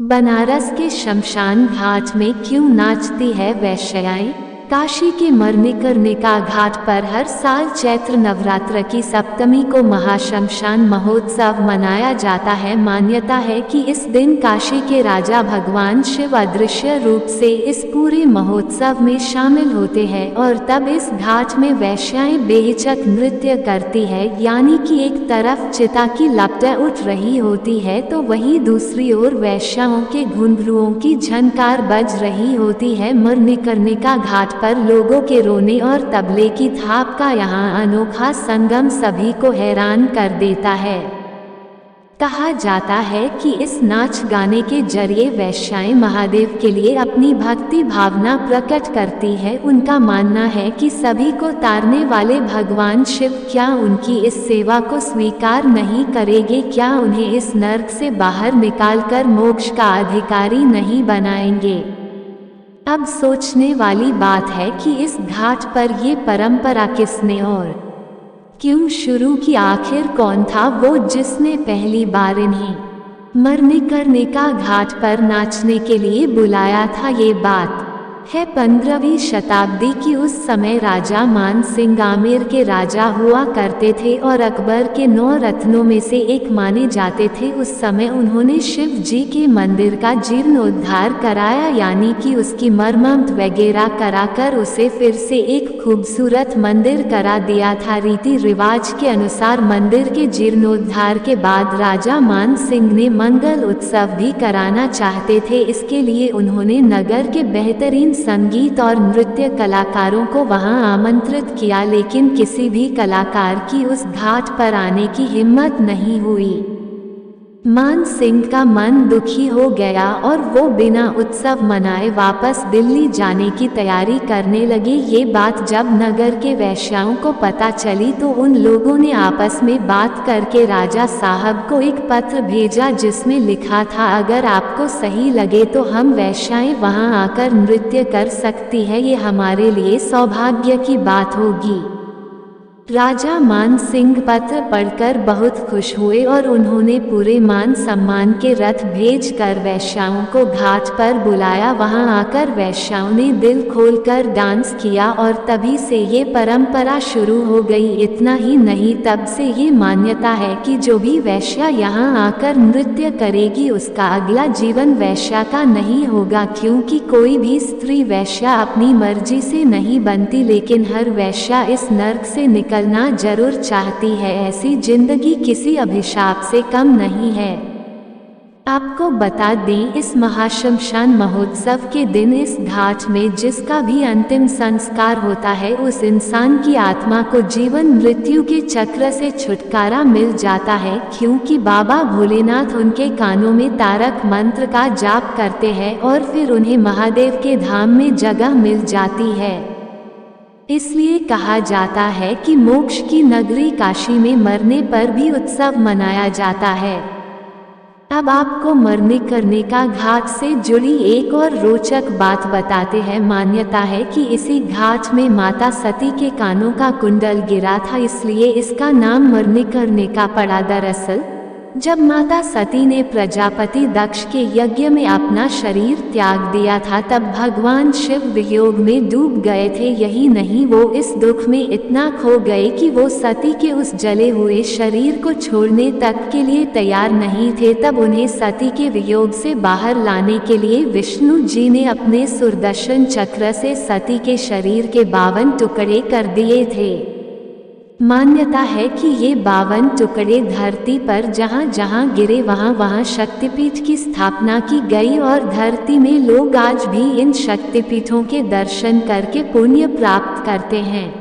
बनारस के शमशान घाट में क्यों नाचती है वैश्याएं? काशी के मणिकर्णिका घाट पर हर साल चैत्र नवरात्र की सप्तमी को महाशमशान महोत्सव मनाया जाता है। मान्यता है कि इस दिन काशी के राजा भगवान शिव अदृश्य रूप से इस पूरे महोत्सव में शामिल होते हैं और तब इस घाट में वैश्याएं बेहिचक नृत्य करती है। यानी कि एक तरफ चिता की लपटें उठ रही होती है तो वहीं दूसरी ओर वैश्याओं के घुंघरुओं की झनकार बज रही होती है। मणिकर्णिका घाट पर लोगों के रोने और तबले की थाप का यहाँ अनोखा संगम सभी को हैरान कर देता है। कहा जाता है कि इस नाच गाने के जरिए वैश्याएं महादेव के लिए अपनी भक्ति भावना प्रकट करती है। उनका मानना है कि सभी को तारने वाले भगवान शिव क्या उनकी इस सेवा को स्वीकार नहीं करेंगे? क्या उन्हें इस नर्क से बाहर निकालकर मोक्ष का अधिकारी नहीं बनाएंगे? अब सोचने वाली बात है कि इस घाट पर ये परंपरा किसने और क्यों शुरू की? आखिर कौन था वो जिसने पहली बार इन्हें मणिकर्णिका घाट पर नाचने के लिए बुलाया था? ये बात है 15वीं शताब्दी की। उस समय राजा मान सिंह आमेर के राजा हुआ करते थे और अकबर के 9 रत्नों में से एक माने जाते थे। उस समय उन्होंने शिव जी के मंदिर का जीर्णोद्धार कराया, यानी कि उसकी मरम्मत वगैरह कराकर उसे फिर से एक खूबसूरत मंदिर करा दिया था। रीति रिवाज के अनुसार मंदिर के जीर्णोद्धार के बाद राजा मान सिंह ने मंगल उत्सव भी कराना चाहते थे। इसके लिए उन्होंने नगर के बेहतरीन संगीत और नृत्य कलाकारों को वहां आमंत्रित किया, लेकिन किसी भी कलाकार की उस घाट पर आने की हिम्मत नहीं हुई। मान सिंह का मन दुखी हो गया और वो बिना उत्सव मनाए वापस दिल्ली जाने की तैयारी करने लगे। ये बात जब नगर के वैश्याओं को पता चली तो उन लोगों ने आपस में बात करके राजा साहब को एक पत्र भेजा जिसमें लिखा था, अगर आपको सही लगे तो हम वैश्याएं वहां आकर नृत्य कर सकती है, ये हमारे लिए सौभाग्य की बात होगी। राजा मान सिंह पत्र पढ़कर बहुत खुश हुए और उन्होंने पूरे मान सम्मान के रथ भेजकर वैश्याओं को घाट पर बुलाया। वहां आकर वैश्याओं ने दिल खोलकर डांस किया और तभी से ये परंपरा शुरू हो गई। इतना ही नहीं, तब से ये मान्यता है कि जो भी वैश्या यहाँ आकर नृत्य करेगी उसका अगला जीवन वैश्या का नहीं होगा, क्योंकि कोई भी स्त्री वैश्या अपनी मर्जी से नहीं बनती, लेकिन हर वैश्या इस नर्क से निकलना जरूर चाहती है। ऐसी जिंदगी किसी अभिशाप से कम नहीं है। आपको बता दें, इस महाशमशान महोत्सव के दिन इस घाट में जिसका भी अंतिम संस्कार होता है उस इंसान की आत्मा को जीवन मृत्यु के चक्र से छुटकारा मिल जाता है, क्योंकि बाबा भोलेनाथ उनके कानों में तारक मंत्र का जाप करते हैं और फिर उन्हें महादेव के धाम में जगह मिल जाती है। इसलिए कहा जाता है कि मोक्ष की नगरी काशी में मरने पर भी उत्सव मनाया जाता है। अब आपको मणिकर्णिका घाट से जुड़ी एक और रोचक बात बताते हैं। मान्यता है कि इसी घाट में माता सती के कानों का कुंडल गिरा था, इसलिए इसका नाम मणिकर्णिका पड़ा। दरअसल जब माता सती ने प्रजापति दक्ष के यज्ञ में अपना शरीर त्याग दिया था तब भगवान शिव वियोग में डूब गए थे। यही नहीं, वो इस दुख में इतना खो गए कि वो सती के उस जले हुए शरीर को छोड़ने तक के लिए तैयार नहीं थे। तब उन्हें सती के वियोग से बाहर लाने के लिए विष्णु जी ने अपने सुदर्शन चक्र से सती के शरीर के 52 टुकड़े कर दिए थे। मान्यता है कि ये 52 टुकड़े धरती पर जहाँ जहाँ गिरे वहाँ वहाँ शक्तिपीठ की स्थापना की गई और धरती में लोग आज भी इन शक्तिपीठों के दर्शन करके पुण्य प्राप्त करते हैं।